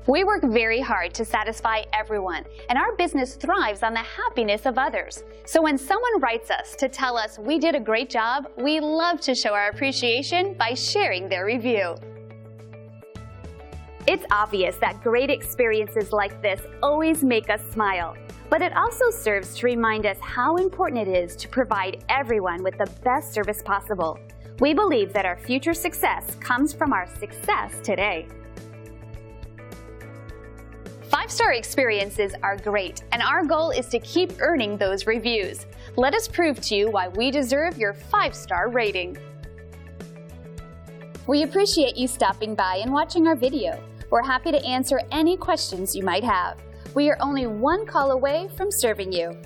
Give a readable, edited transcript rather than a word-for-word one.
We work very hard to satisfy everyone, and our business thrives on the happiness of others. So when someone writes us to tell us we did a great job, we love to show our appreciation by sharing their review. It's obvious that great experiences like this always make us smile, but it also serves to remind us how important it is to provide everyone with the best service possible. We believe that our future success comes from our success today. Five-star experiences are great, and our goal is to keep earning those reviews. Let us prove to you why we deserve your 5-star rating. We appreciate you stopping by and watching our video. We're happy to answer any questions you might have. We are only one call away from serving you.